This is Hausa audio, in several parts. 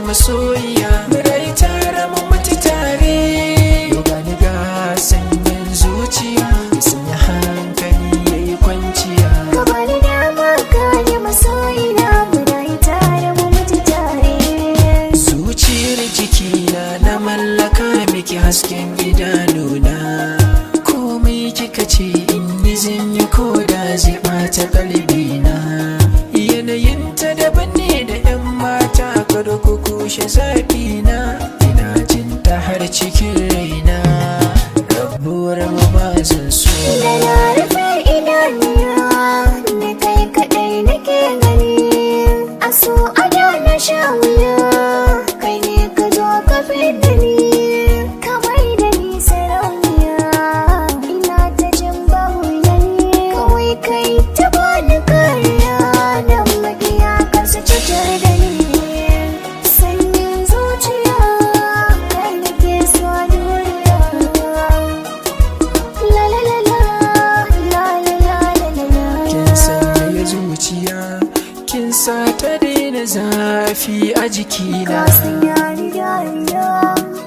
Masoyiya murai tare mu mutu tare, yau gani ga sanyin zuciya sanya hankali yayi kwanciya. Ka bani dama gane masoyina murai tare mu mutu tare. Zuciyar jikina na mallaka miki hasken idanuna, komai kika ce in yi zan yi ko da zai ɓata kalbina. Yanayinta daban ne da 'yan mata kada ku kushe zaɓina, ina jin ta har cikin raina, rabuwar mu ba zan so. Da na rufe idaniya da kai kaɗai nake gani, a so a da na sha wuya, kai ne ka zo ka fidda ni, ka mai da ni sarauniya, ina ta jin bahuyani, kawai kai ta bani kariya, dan makiya kar su cutar da ni. Sanyin zuciya kai nake so a duniya. La la la la, la la la la la. Kin sanya zuciya, kin sa ta daina zafi a jikina. Ka sanya ni dariya,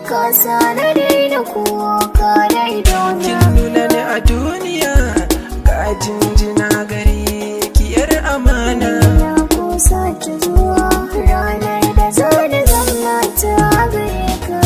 ka sa na daina kuka da idona. Kin nuna ni a duniya, ga jinjina gare ki 'yar amana. Na kusa ta zuwa ranar da za na zama ta gare ka.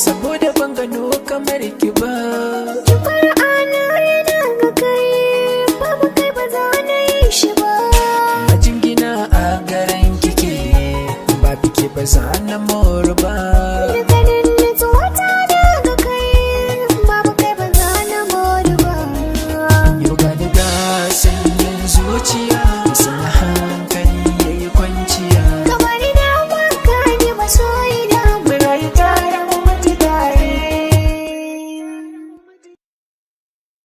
Saboda ban gano kamar ki ba, Ki fara'ana yana ga kai, babu kai ba za na yi shi ba. a jingina a garin kike, ba bike ba za na mora ba.